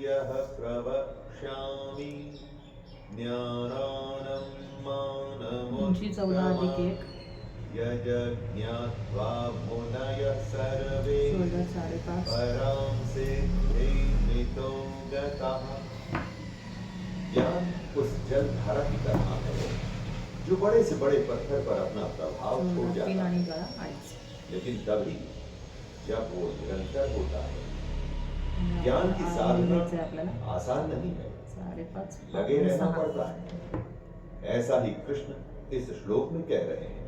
यः प्रवक्ष्यामि ज्ञानानं उंची 14+1 यज्ञात्वा मुनयः सर्वे 16.5 परां सिद्धिमितो गताः। ज्ञान उस जलधारा की तरह है जो बड़े से बड़े पत्थर पर अपना प्रभाव छोड़ जाता है, लेकिन तभी जब वो निरंतर होता है। ज्ञान की साधना आसान नहीं है, लगे रहना पड़ता है। ऐसा ही कृष्ण इस श्लोक में कह रहे हैं।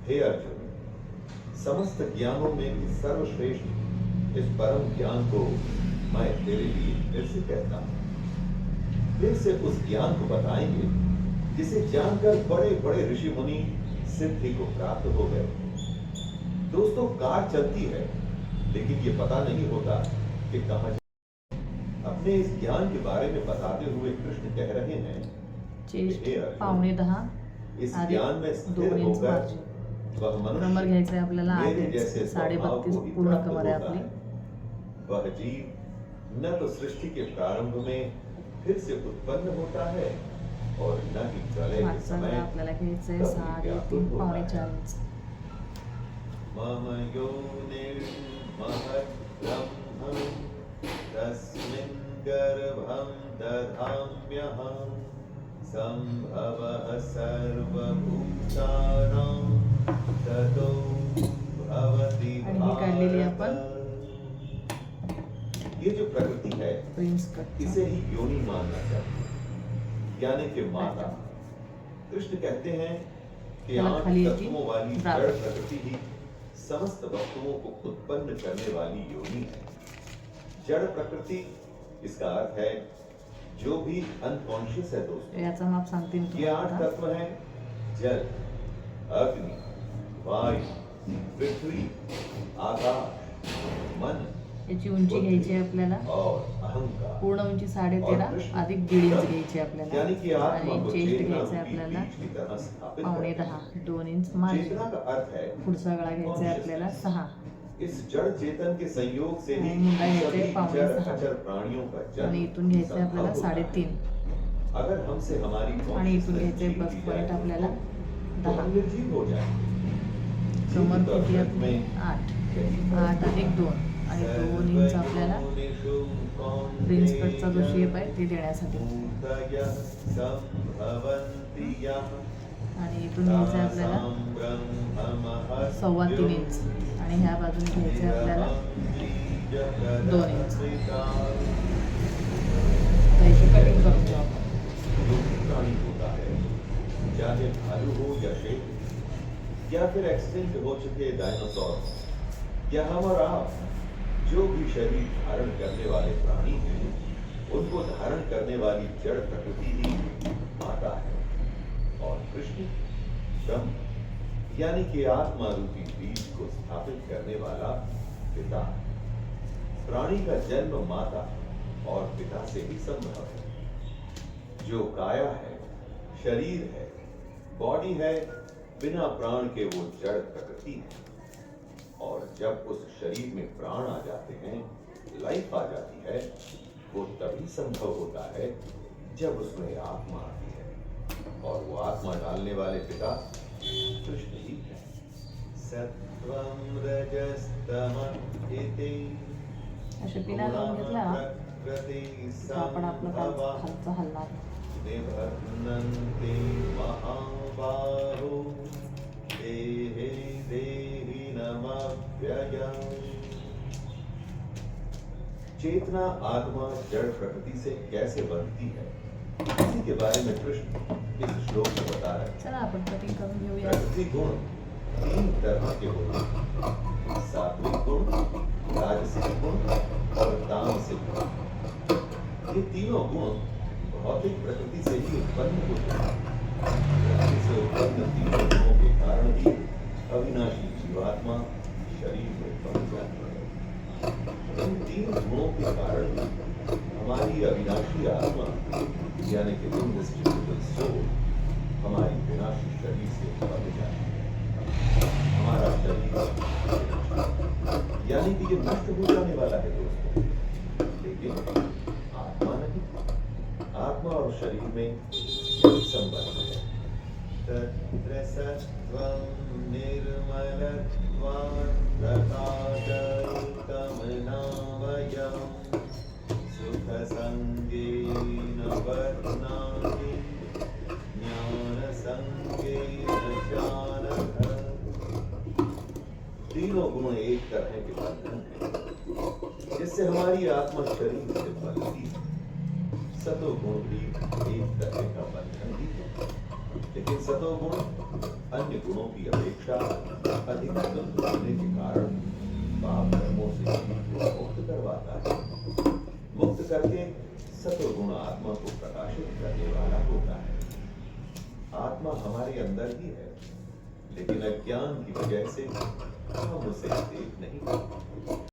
हे अर्जुन, समस्त ज्ञानों में भी सर्वश्रेष्ठ इस परम ज्ञान को मैं तेरे लिए फिर से कहता हूं। फिर से उस ज्ञान को बताएंगे जिसे जानकर बड़े बड़े ऋषि मुनि सिद्धि को प्राप्त हो गए। दोस्तों, कार चलती है लेकिन ये पता नहीं होता कि कहां। अपने इस ज्ञान के बारे में बताते हुए कृष्ण कह रहे हैं, इस ज्ञान में स्थिर होकर वह मनुष्य मेरे जैसे स्वभाव को ही प्राप्त होता है। वह जीव न तो सृष्टि के प्रारंभ में फिर से उत्पन्न होता है और न ही प्रलय के समय कभी होता है। मम योनिर्महद्ब्रह्म तस्मिन् गर्भं दधाम्यहं सम्भवः सर्वभूतानां ततो भवति भारत। ये जो प्रकृति है इसे ही योनि मानना चाहिए, यानी कि माता। कृष्ण कहते हैं कि 8 तत्वों वाली जड़ प्रकृति ही समस्त वस्तुओं को उत्पन्न करने वाली योनि है। जड़ प्रकृति, इसका अर्थ है जो भी अनकॉन्शियस है दोस्तों। ये 8 तत्व हैं: जल, अग्नि, वायु, पृथ्वी, आकाश, मन। याची उंची घ्यायची आहे आपल्याला पूर्ण उंची 13.5 अधिक 1.5 इंच घ्यायची आहे आपल्याला आणि चेस्ट घ्यायचं आहे आपल्याला 9.5 2 इंच मार्जिन। पुढचा गळा घ्यायचा आहे आपल्याला 6। इस जड़ चेतन के संयोग से ही मुंडा घ्यायचा आहे 5.5 प्राणियों का जन्म आणि इथून घ्यायचं आहे आपल्याला 3.5 अगर हमसे हमारी आणि इथून घ्यायचं आहे बस पॉइंट आपल्याला 10। निर्जीव हो जाए। कमर किती आहे 8 अधिक 2 आणि 2 इंच आपल्याला प्रिन्स कटचा जो शेप आहे ते देण्यासाठी आणि इथून घ्यायचं आहे आपल्याला 3.25 इंच आणि ह्या बाजून घ्यायचं आहे आपल्याला 2 इंच। त्याची कटिंग करून घेऊ आपण। चाहे भालू हो या शेर या फिर एक्सटिंक्ट हो चुके डायनासोर या हम और आप, जो भी शरीर धारण करने वाले प्राणी हैं उनको धारण करने वाली जड़ प्रकृति ही माता है और कृष्ण ब्रह्म यानी कि आत्मा रूपी बीज को स्थापित करने वाला पिता। प्राणी का जन्म माता और पिता से ही संभव है। जो काया है, शरीर है, बॉडी है, बिना प्राण के वो जड़ प्रकृति है। और जब उस शरीर में प्राण आ जाते हैं, लाइफ आ जाती है, वो तभी संभव होता है जब उसमें आत्मा आती है और वो आत्मा डालने वाले पिता कृष्ण ही है। सत्वं रजस्तमः इति आपण आपला खालचा हलणार निबध्नन्ति महाबाहो देहे देहिनमव्ययम्। चेतना आत्मा जड़ प्रकृति से कैसे बनती है, इसी के बारे में कृष्ण इस श्लोक में बता रहे हैं। चला आपण कटिंग करून घेऊया। प्रकृति गुण 3 तरह के होते हैं: सात्विक गुण, राजसिक गुण और तामसिक गुण। ये तीनों गुण भौतिक प्रकृति से ही उत्पन्न होते हैं। प्रकृति से उत्पन्न तीनों गुणों के कारण ही अविनाशी जीवात्मा शरीर में बन जाती है। इन 3 गुणों के कारण हमारी अविनाशी आत्मा यानी कि इनडिस्ट्रिब्यूटेबल सोल हमारी विनाशी शरीर से बन जाती है। हमारा शरीर यानी कि ये नष्ट हो जाने वाला है दोस्तों, लेकिन शरीर में यही संबंध है। तत्र सत्त्वं निर्मलत्वात् प्रकाशैकमनामयम् सुखसङ्गेन वर्त्नाति ज्ञानसङ्गेन जानः। तीनों गुण एक तरह के बंधन है जिससे हमारी आत्मा शरीर से बंधती है। सतोगुण भी एक तरह का बंधन ही है, लेकिन सतोगुण अन्य गुणों की अपेक्षा अधिक शुद्ध होने के कारण पाप कर्मों से जीव को मुक्त करवाता है। मुक्त करके सतोगुण आत्मा को प्रकाशित करने वाला होता है। आत्मा हमारे अंदर ही है, लेकिन अज्ञान की वजह से हम उसे देख नहीं पाते।